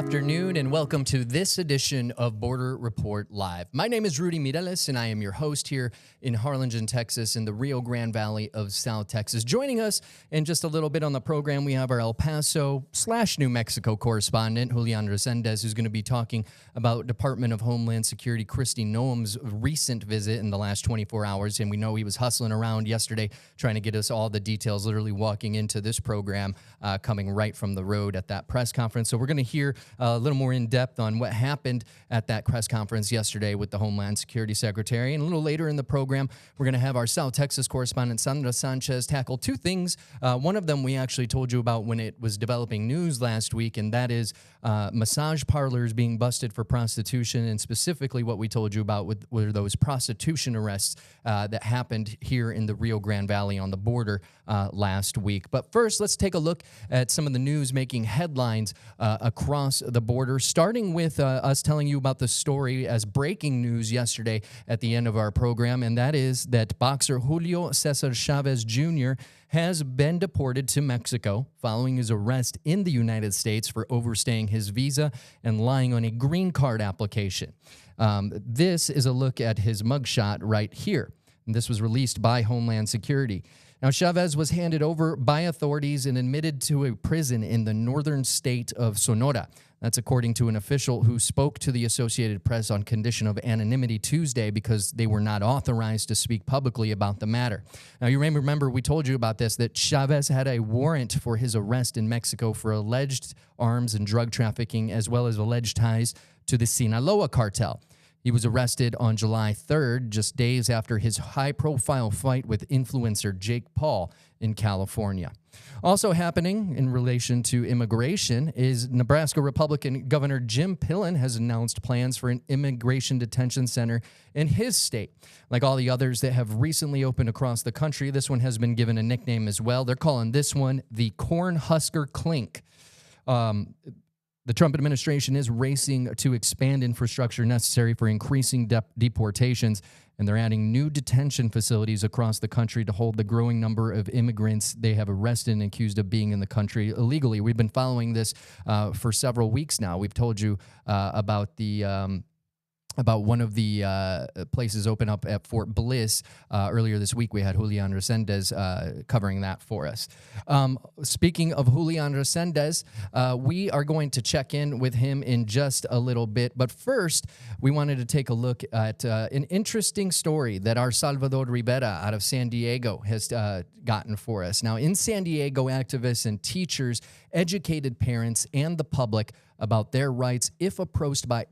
afternoon and welcome to this edition of Border Report Live. My name is Rudy Mireles and I am your host here in Harlingen, Texas, in the Rio Grande Valley of South Texas. Joining us in just a little bit on the program, we have our El Paso/New Mexico correspondent, Julian Resendiz, who's going to be talking about Department of Homeland Security Kristi Noem's recent visit in the last 24 hours. And we know he was hustling around yesterday trying to get us all the details, literally walking into this program, coming right from the road at that press conference. So we're going to hear a little more in depth on what happened at that press conference yesterday with the Homeland Security Secretary. And a little later in the program, we're going to have our South Texas correspondent, Sandra Sanchez, tackle two things. One of them we actually told you about when it was developing news last week, and that is massage parlors being busted for prostitution. And specifically what we told you about were those prostitution arrests that happened here in the Rio Grande Valley on the border last week. But first, let's take a look at some of the news making headlines across the border, starting with us telling you about the story as breaking news yesterday at the end of our program, and that is that boxer Julio Cesar Chavez Jr. has been deported to Mexico following his arrest in the United States for overstaying his visa and lying on a green card application. This is a look at his mugshot right here. And this was released by Homeland Security. Now, Chavez was handed over by authorities and admitted to a prison in the northern state of Sonora. That's according to an official who spoke to the Associated Press on condition of anonymity Tuesday because they were not authorized to speak publicly about the matter. Now, you may remember we told you about this, that Chavez had a warrant for his arrest in Mexico for alleged arms and drug trafficking, as well as alleged ties to the Sinaloa cartel. He was arrested on July 3rd, just days after his high-profile fight with influencer Jake Paul in California. Also happening in relation to immigration is Nebraska Republican Governor Jim Pillen has announced plans for an immigration detention center in his state. Like all the others that have recently opened across the country, this one has been given a nickname as well. They're calling this one the Cornhusker Clink. The Trump administration is racing to expand infrastructure necessary for increasing deportations, and they're adding new detention facilities across the country to hold the growing number of immigrants they have arrested and accused of being in the country illegally. We've been following this for several weeks now. We've told you about one of the places open up at Fort Bliss. Earlier this week, we had Julian Resendiz covering that for us. Speaking of Julian Resendiz, we are going to check in with him in just a little bit. But first, we wanted to take a look at an interesting story that our Salvador Rivera out of San Diego has gotten for us. Now, in San Diego, activists and teachers educated parents and the public about their rights if approached by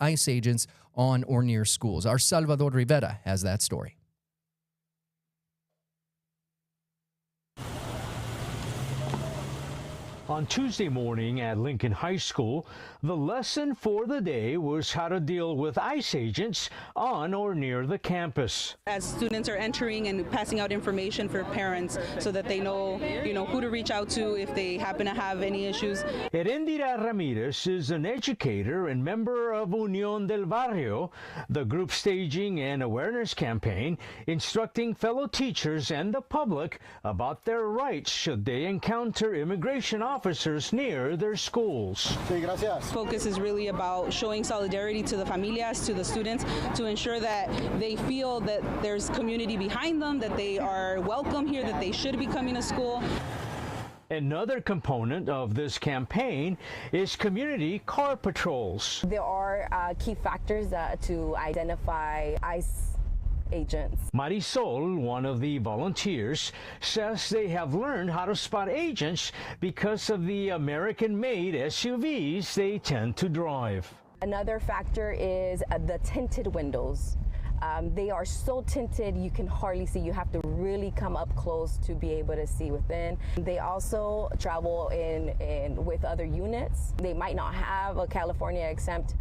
ICE agents on or near schools. Our Salvador Rivera has that story. On Tuesday morning at Lincoln High School, the lesson for the day was how to deal with ICE agents on or near the campus. As students are entering and passing out information for parents so that they know, who to reach out to if they happen to have any issues. Erendira Ramirez is an educator and member of Unión del Barrio, the group staging an awareness campaign instructing fellow teachers and the public about their rights should they encounter immigration officers near their schools. Focus is really about showing solidarity to the familias, to the students, to ensure that they feel that there's community behind them, that they are welcome here, that they should be coming to school. Another component of this campaign is community car patrols. There are key factors to identify ICE agents. Marisol, one of the volunteers, says they have learned how to spot agents because of the American-made SUVs they tend to drive. Another factor is the tinted windows. They are so tinted you can hardly see. You have to really come up close to be able to see within. They also travel with other units. They might not have a California exempt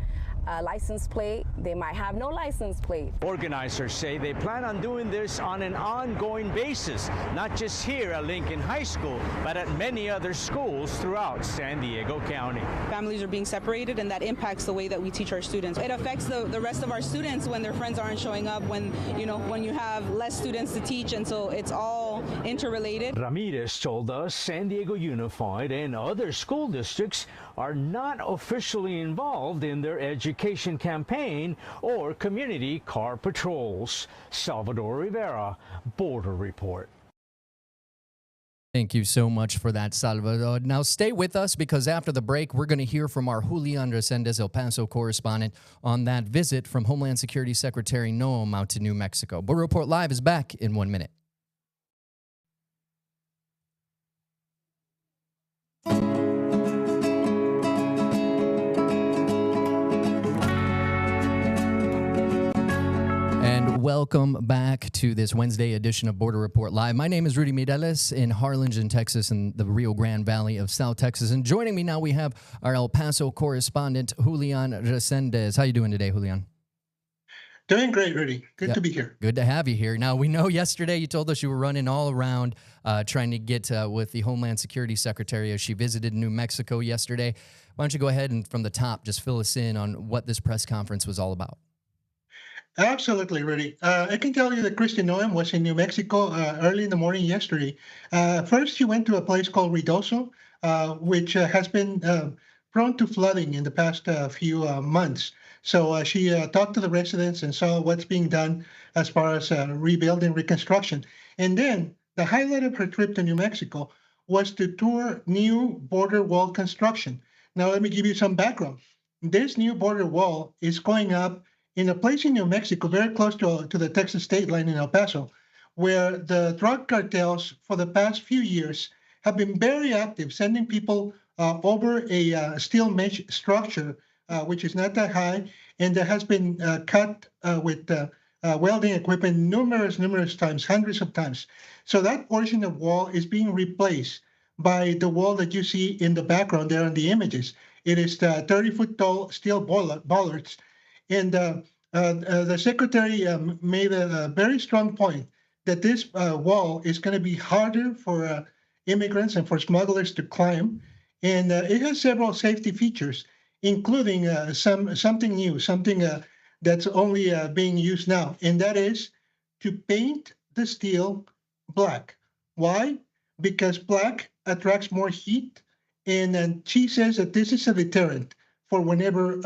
license plate. They might have no license plate. Organizers say they plan on doing this on an ongoing basis, not just here at Lincoln High School, but at many other schools throughout San Diego County. Families are being separated, and that impacts the way that we teach our students. It affects the rest of our students when their friends aren't showing up, when you have less students to teach, and so it's all all interrelated. Ramirez told us San Diego Unified and other school districts are not officially involved in their education campaign or community car patrols. Salvador Rivera, Border Report. Thank you so much for that, Salvador. Now stay with us because after the break, we're going to hear from our Julian Resendiz, El Paso correspondent, on that visit from Homeland Security Secretary Noem out to New Mexico. Border Report Live is back in 1 minute. Welcome back to this Wednesday edition of Border Report Live. My name is Rudy Mireles in Harlingen, Texas, in the Rio Grande Valley of South Texas. And joining me now, we have our El Paso correspondent, Julian Resendiz. How you doing today, Julian? Doing great, Rudy. Good to be here. Good to have you here. Now, we know yesterday you told us you were running all around trying to get with the Homeland Security Secretary as she visited New Mexico yesterday. Why don't you go ahead and from the top just fill us in on what this press conference was all about? Absolutely, Rudy. I can tell you that Kristi Noem was in New Mexico early in the morning yesterday. First, she went to a place called Ruidoso, which has been prone to flooding in the past few months. So she talked to the residents and saw what's being done as far as rebuilding, reconstruction. And then the highlight of her trip to New Mexico was to tour new border wall construction. Now, let me give you some background. This new border wall is going up in a place in New Mexico, very close to the Texas state line in El Paso, where the drug cartels for the past few years have been very active, sending people over a steel mesh structure, which is not that high, and that has been cut with welding equipment numerous times, hundreds of times. So that portion of wall is being replaced by the wall that you see in the background there in the images. It is 30-foot tall steel bollards. And the secretary made a very strong point that this wall is going to be harder for immigrants and for smugglers to climb. And it has several safety features, including something new, something that's only being used now. And that is to paint the steel black. Why? Because black attracts more heat. And she says that this is a deterrent for whenever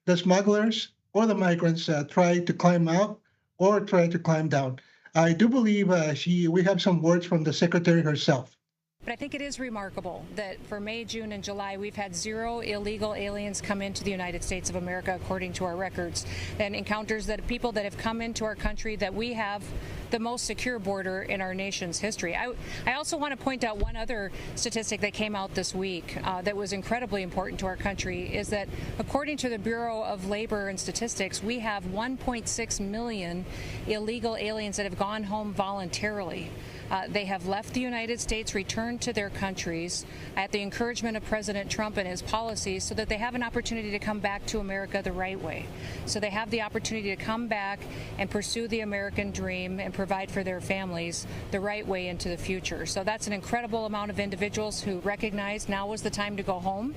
the smugglers or the migrants try to climb out or try to climb down. I do believe we have some words from the secretary herself. But I think it is remarkable that for May, June, and July, we've had 0 illegal aliens come into the United States of America, according to our records, and encounters that people that have come into our country, that we have the most secure border in our nation's history. I also want to point out one other statistic that came out this week that was incredibly important to our country, is that according to the Bureau of Labor and Statistics, we have 1.6 million illegal aliens that have gone home voluntarily. They have left the United States, returned to their countries at the encouragement of President Trump and his policies, so that they have an opportunity to come back to America the right way. So they have the opportunity to come back and pursue the American dream and provide for their families the right way into the future. So that's an incredible amount of individuals who recognize now is the time to go home.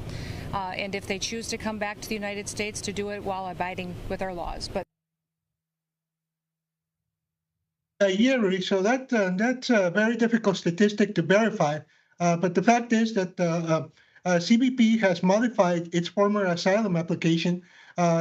And if they choose to come back to the United States, to do it while abiding with our laws. But Yeah, Rudy. So that's a very difficult statistic to verify. But the fact is that CBP has modified its former asylum application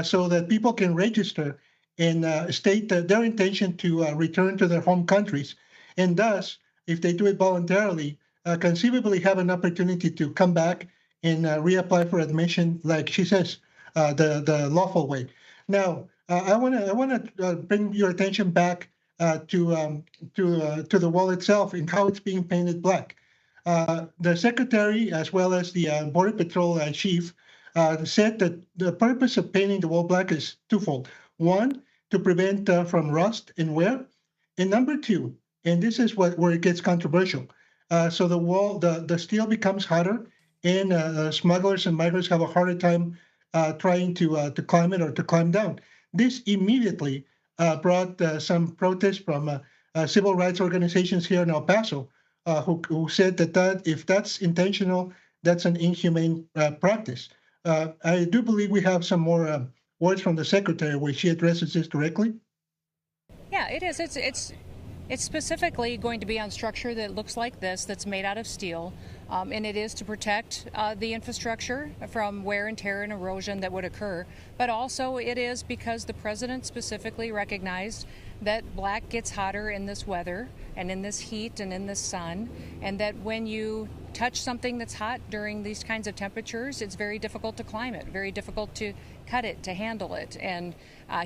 so that people can register and state their intention to return to their home countries. And thus, if they do it voluntarily, conceivably have an opportunity to come back and reapply for admission, like she says, the lawful way. Now, I want to bring your attention back to the wall itself and how it's being painted black. The secretary, as well as the Border Patrol chief, said that the purpose of painting the wall black is twofold. One, to prevent from rust and wear, and number two, and this is where it gets controversial. So the steel becomes hotter, and smugglers and migrants have a harder time trying to climb it or to climb down. This immediately brought some protests from civil rights organizations here in El Paso, who said that if that's intentional, that's an inhumane practice. I do believe we have some more words from the secretary where she addresses this directly. yeah, it is. It's It's specifically going to be on structure that looks like this, that's made out of steel, and it is to protect the infrastructure from wear and tear and erosion that would occur. But also it is because the president specifically recognized that black gets hotter in this weather and in this heat and in this sun, and that when you touch something that's hot during these kinds of temperatures, it's very difficult to climb it, very difficult to cut it, to handle it. And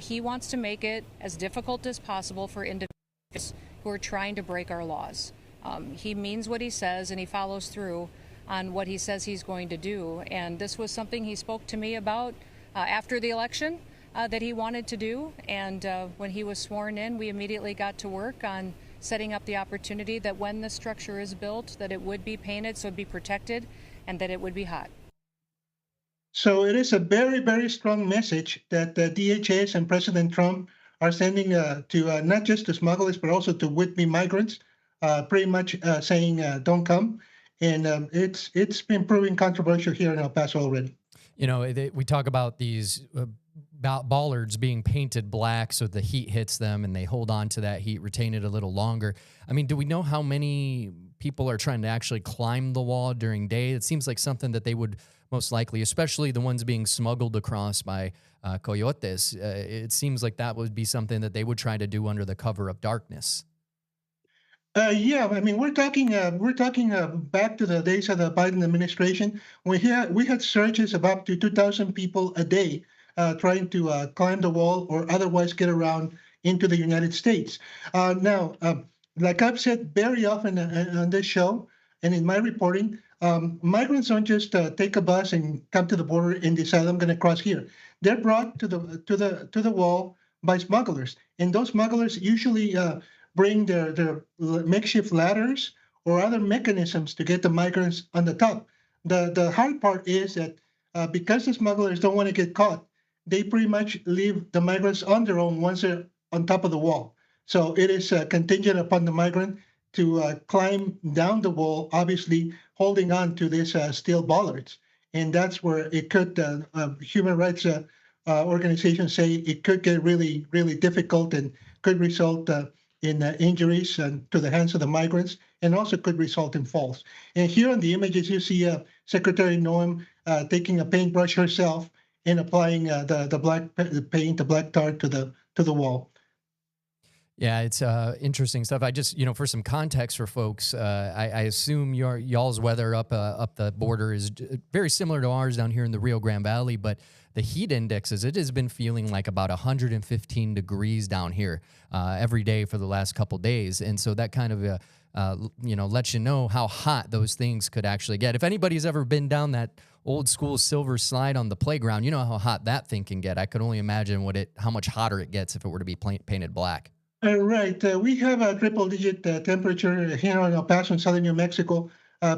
he wants to make it as difficult as possible for individuals who are trying to break our laws. He means what he says, and he follows through on what he says he's going to do. And this was something he spoke to me about after the election that he wanted to do. And when he was sworn in, we immediately got to work on setting up the opportunity that when the structure is built, that it would be painted so it'd be protected and that it would be hot. So it is a very, very strong message that the DHS and President Trump are sending to not just to smugglers, but also to would-be migrants, pretty much saying don't come. And it's been proving controversial here in El Paso already. You know, we talk about these bollards being painted black so the heat hits them and they hold on to that heat, retain it a little longer. I mean, do we know how many people are trying to actually climb the wall during day? It seems like something that they would most likely, especially the ones being smuggled across by coyotes. It seems like that would be something that they would try to do under the cover of darkness. Yeah, I mean, we're talking back to the days of the Biden administration. We had surges of up to 2,000 people a day trying to climb the wall or otherwise get around into the United States. Now, like I've said very often on this show and in my reporting, migrants don't just take a bus and come to the border and decide I'm going to cross here. They're brought to the wall by smugglers, and those smugglers usually bring their makeshift ladders or other mechanisms to get the migrants on the top. The hard part is that because the smugglers don't want to get caught, they pretty much leave the migrants on their own once they're on top of the wall. So it is contingent upon the migrant to climb down the wall, obviously holding on to these steel bollards. And that's where it could, human rights organizations say it could get really, really difficult and could result in injuries to the hands of the migrants, and also could result in falls. And here on the images, you see Secretary Noem taking a paintbrush herself and applying the black paint, the black tar to the wall. Yeah, it's interesting stuff. I just, for some context for folks, I assume y'all's weather up the border is very similar to ours down here in the Rio Grande Valley, but the heat indexes, it has been feeling like about 115 degrees down here every day for the last couple days. And so that kind of, lets you know how hot those things could actually get. If anybody's ever been down that old school silver slide on the playground, you know how hot that thing can get. I could only imagine how much hotter it gets if it were to be painted black. Right. We have a triple-digit temperature here in El Paso in southern New Mexico,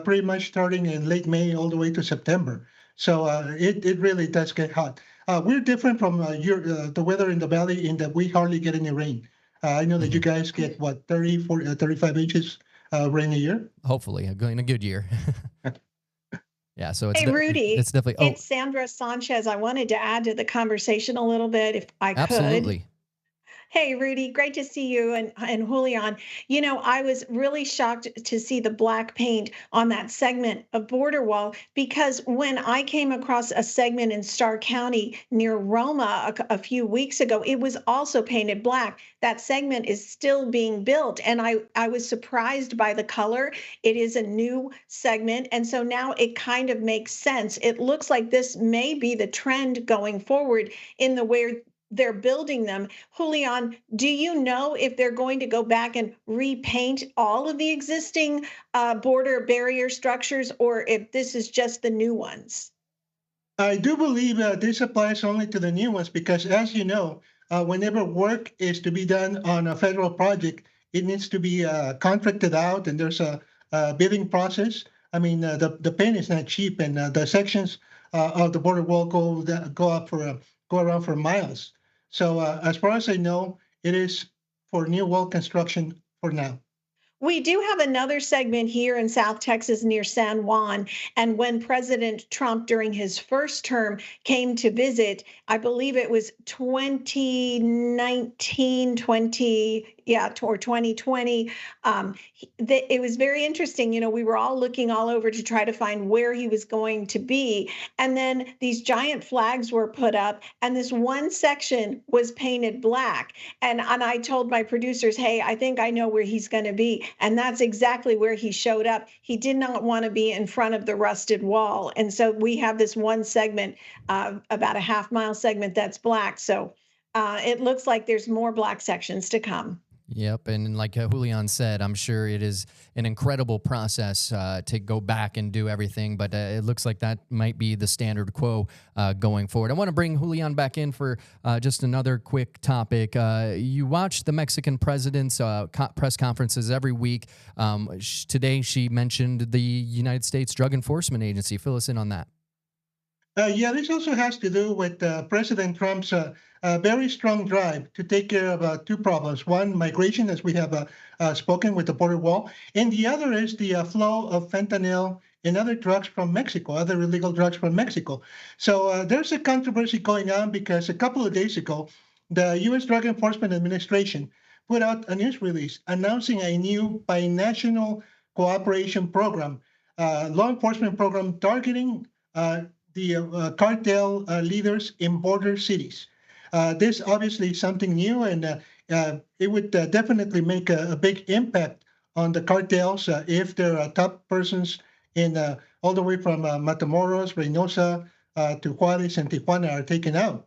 pretty much starting in late May all the way to September. So it really does get hot. We're different from the weather in the valley in that we hardly get any rain. I know that you guys get, 30, 40, 35 inches rain a year? Hopefully, in a good year. Yeah, so it's Rudy, it's definitely. It's Sandra Sanchez. I wanted to add to the conversation a little bit, if I could. Absolutely. Hey, Rudy, great to see you and Julian. I was really shocked to see the black paint on that segment of border wall, because when I came across a segment in Starr County near Roma a few weeks ago, it was also painted black. That segment is still being built, and I was surprised by the color. It is a new segment, and so now it kind of makes sense. It looks like this may be the trend going forward in the way they're building them. Julian, do you know if they're going to go back and repaint all of the existing border barrier structures, or if this is just the new ones? I do believe this applies only to the new ones because, as you know, whenever work is to be done on a federal project, it needs to be contracted out, and there's a bidding process. I mean, the paint is not cheap, and the sections of the border wall go around for miles. So as far as I know, it is for new wall construction for now. We do have another segment here in South Texas near San Juan. And when President Trump, during his first term, came to visit, I believe it was 2019, or 2020. It was very interesting. We were all looking all over to try to find where he was going to be. And then these giant flags were put up, and this one section was painted black. And I told my producers, hey, I think I know where he's going to be. And that's exactly where he showed up. He did not want to be in front of the rusted wall. And so we have this one segment, about a half-mile segment that's black. So it looks like there's more black sections to come. Yep. And like Julian said, I'm sure it is an incredible process to go back and do everything, but it looks like that might be the standard quo going forward. I want to bring Julian back in for just another quick topic. You watch the Mexican president's press conferences every week. Today, she mentioned the United States Drug Enforcement Agency. Fill us in on that. Yeah, this also has to do with President Trump's very strong drive to take care of two problems. One, migration, as we have spoken with the border wall, and the other is the flow of fentanyl and other drugs from Mexico, other illegal drugs from Mexico. So there's a controversy going on because a couple of days ago, the U.S. Drug Enforcement Administration put out a news release announcing a new binational cooperation program, law enforcement program targeting the cartel leaders in border cities. This obviously is something new, and it would definitely make a big impact on the cartels if their top persons in all the way from Matamoros, Reynosa to Juarez and Tijuana are taken out.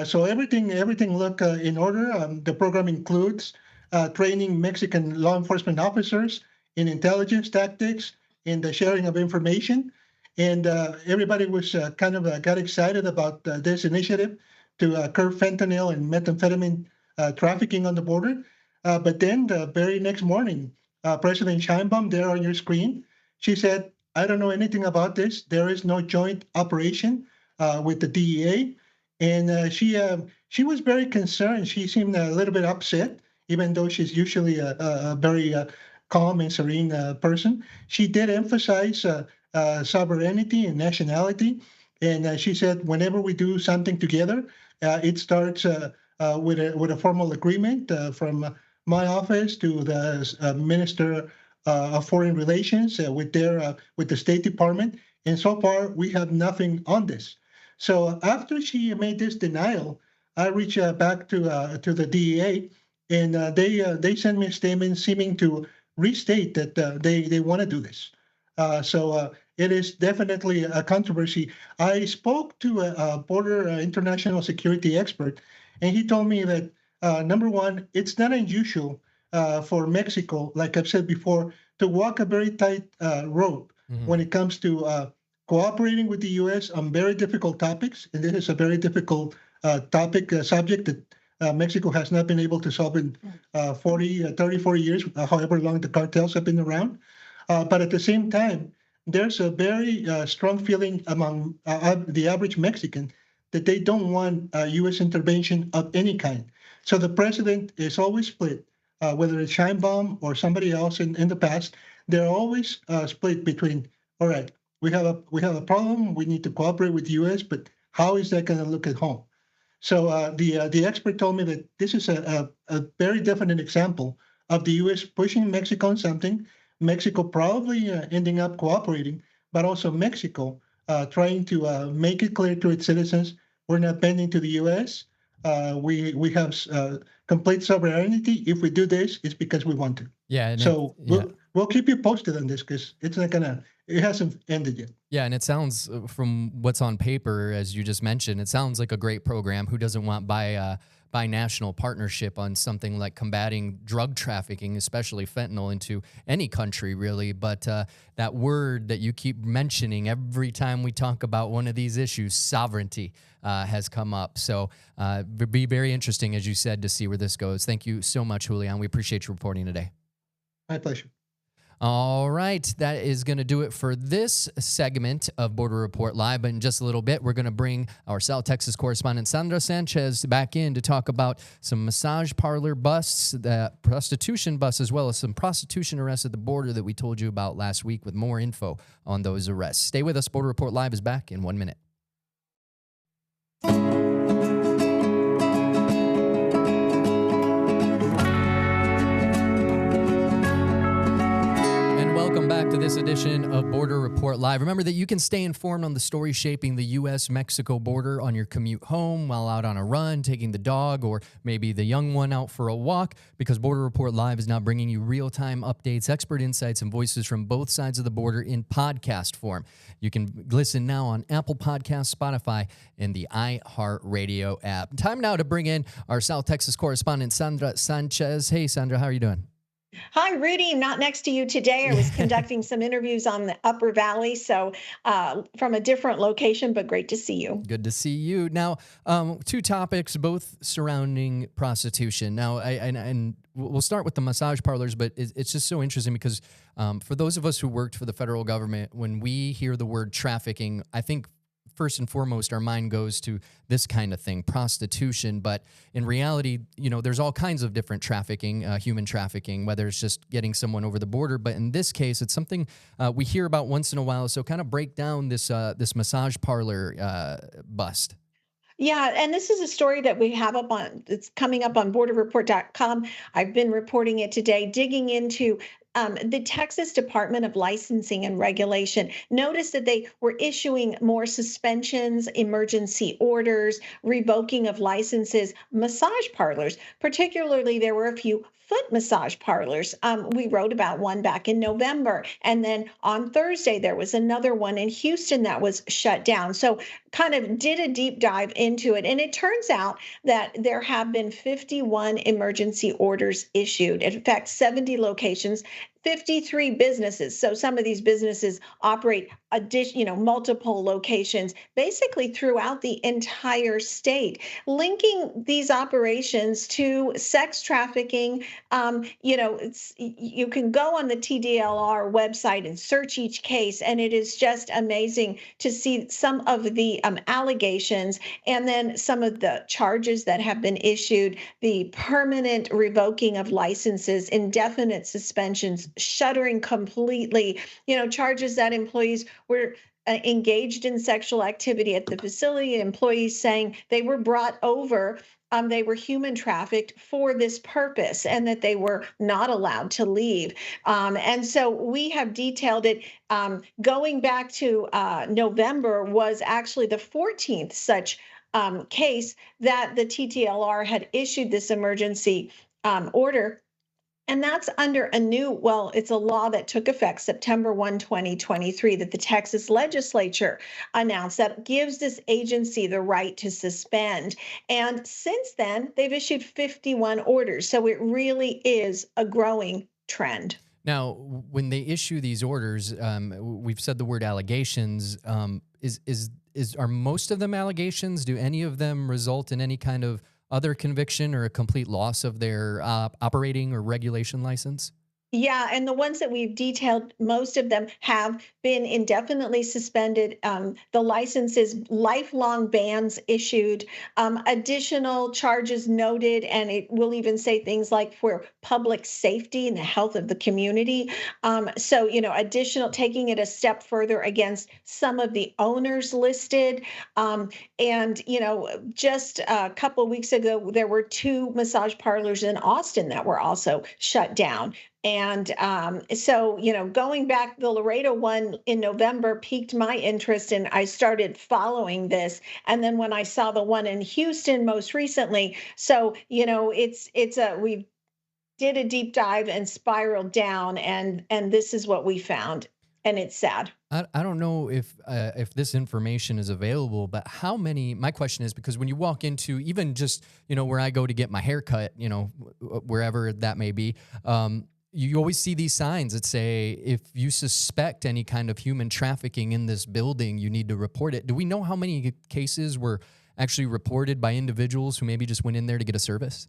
So everything look in order. The program includes training Mexican law enforcement officers in intelligence tactics, in the sharing of information. And everybody was got excited about this initiative to curb fentanyl and methamphetamine trafficking on the border. But then the very next morning, President Sheinbaum, there on your screen, she said, I don't know anything about this. There is no joint operation with the DEA. And she was very concerned. She seemed a little bit upset, even though she's usually a very calm and serene person. She did emphasize sovereignty and nationality. And she said, whenever we do something together, it starts with a formal agreement from my office to the Minister of Foreign Relations with the State Department. And so far, we have nothing on this. So after she made this denial, I reached back to the DEA, and they sent me a statement seeming to restate that they want to do this. So it is definitely a controversy. I spoke to a border international security expert, and he told me that, number one, it's not unusual for Mexico, like I've said before, to walk a very tight rope when it comes to cooperating with the U.S. on very difficult topics. And this is a very difficult subject that Mexico has not been able to solve in 30, 40 years, however long the cartels have been around. But at the same time, there's a very strong feeling among the average Mexican that they don't want U.S. intervention of any kind. So the president is always split, whether it's Sheinbaum or somebody else in the past. They're always split between, all right, we have a problem, we need to cooperate with the U.S., but how is that going to look at home? So the expert told me that this is a very definite example of the U.S. pushing Mexico on something, Mexico probably ending up cooperating, but also Mexico trying to make it clear to its citizens, we're not bending to the U.S. We have complete sovereignty. If we do this, it's because we want to. Yeah. So we'll keep you posted on this because it hasn't ended yet. Yeah, and it sounds, from what's on paper, as you just mentioned, it sounds like a great program. Who doesn't want binational partnership on something like combating drug trafficking, especially fentanyl, into any country, really? But that word that you keep mentioning every time we talk about one of these issues, sovereignty, has come up. So it'd be very interesting, as you said, to see where this goes. Thank you so much, Julian. We appreciate you reporting today. My pleasure. All right, that is going to do it for this segment of Border Report Live. But in just a little bit, we're going to bring our South Texas correspondent Sandra Sanchez back in to talk about some massage parlor busts, the prostitution busts, as well as some prostitution arrests at the border that we told you about last week, with more info on those arrests. Stay with us. Border Report Live is back in 1 minute. back to this edition of Border Report Live. Remember that you can stay informed on the story shaping the U.S.-Mexico border on your commute home, while out on a run, taking the dog, or maybe the young one out for a walk, because Border Report Live is now bringing you real-time updates, expert insights, and voices from both sides of the border in podcast form. You can listen now on Apple Podcasts, Spotify, and the iHeartRadio app. Time now to bring in our South Texas correspondent, Sandra Sanchez. Hey, Sandra, how are you doing? Hi, Rudy. Not next to you today. I was conducting some interviews on the Upper Valley, so from a different location, but great to see you. Good to see you. Now, two topics, both surrounding prostitution. Now, and we'll start with the massage parlors, but it's just so interesting because for those of us who worked for the federal government, when we hear the word trafficking, I think first and foremost, our mind goes to this kind of thing, prostitution. But in reality, you know, there's all kinds of different trafficking, human trafficking, whether it's just getting someone over the border. But in this case, it's something we hear about once in a while. So kind of break down this this massage parlor bust. Yeah, and this is a story that we have up on, it's coming up on borderreport.com. I've been reporting it today, digging into the Texas Department of Licensing and Regulation. Noticed that they were issuing more suspensions, emergency orders, revoking of licenses, massage parlors. Particularly, there were a few foot massage parlors. We wrote about one back in November. And then on Thursday, there was another one in Houston that was shut down. So kind of did a deep dive into it. And it turns out that there have been 51 emergency orders issued. In fact, 70 locations, 53 businesses. So some of these businesses operate multiple locations, basically throughout the entire state, linking these operations to sex trafficking. You can go on the TDLR website and search each case, and it is just amazing to see some of the allegations and then some of the charges that have been issued, the permanent revoking of licenses, indefinite suspensions, shuttering completely, charges that employees were engaged in sexual activity at the facility, employees saying they were brought over, they were human trafficked for this purpose and that they were not allowed to leave. And so we have detailed it. Going back to November was actually the 14th such case that the TTLR had issued this emergency order. And that's under it's a law that took effect September 1, 2023, that the Texas legislature announced that gives this agency the right to suspend. And since then, they've issued 51 orders. So it really is a growing trend. Now, when they issue these orders, we've said the word allegations. Are most of them allegations? Do any of them result in any kind of other conviction or a complete loss of their operating or regulation license? Yeah, and the ones that we've detailed, most of them have been indefinitely suspended. The licenses, lifelong bans issued, additional charges noted, and it will even say things like for public safety and the health of the community. Additional, taking it a step further against some of the owners listed. Just a couple of weeks ago, there were 2 massage parlors in Austin that were also shut down. And going back, the Laredo one in November piqued my interest, and I started following this. And then when I saw the one in Houston most recently, we did a deep dive and spiraled down, and this is what we found, and it's sad. I don't know if this information is available, but how many, my question is, because when you walk into even just, where I go to get my hair cut, wherever that may be, you always see these signs that say, if you suspect any kind of human trafficking in this building, you need to report it. Do we know how many cases were actually reported by individuals who maybe just went in there to get a service?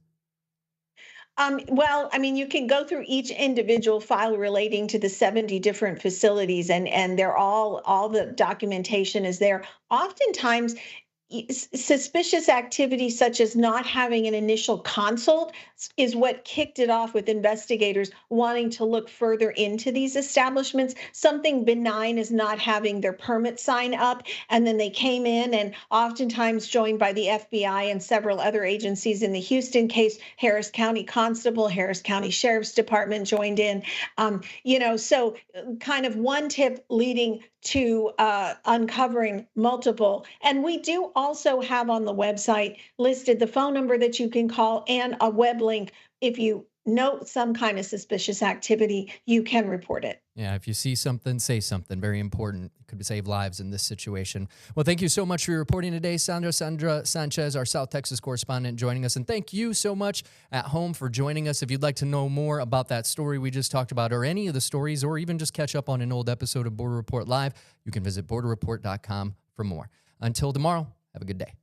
You can go through each individual file relating to the 70 different facilities, and they're all the documentation is there. Oftentimes, suspicious activity such as not having an initial consult is what kicked it off with investigators wanting to look further into these establishments. Something benign as not having their permit sign up, and then they came in, and oftentimes joined by the FBI and several other agencies. In the Houston case, Harris County Constable, Harris County Sheriff's Department joined in. So kind of one tip leading to uncovering multiple. And we do also have on the website listed the phone number that you can call and a web link. If you note some kind of suspicious activity, you can report it. Yeah, if you see something, say something. Very important. It could save lives in this situation. Well, thank you so much for your reporting today, Sandra Sanchez, our South Texas correspondent, joining us. And thank you so much at home for joining us. If you'd like to know more about that story we just talked about, or any of the stories, or even just catch up on an old episode of Border Report Live, you can visit borderreport.com for more. Until tomorrow, have a good day.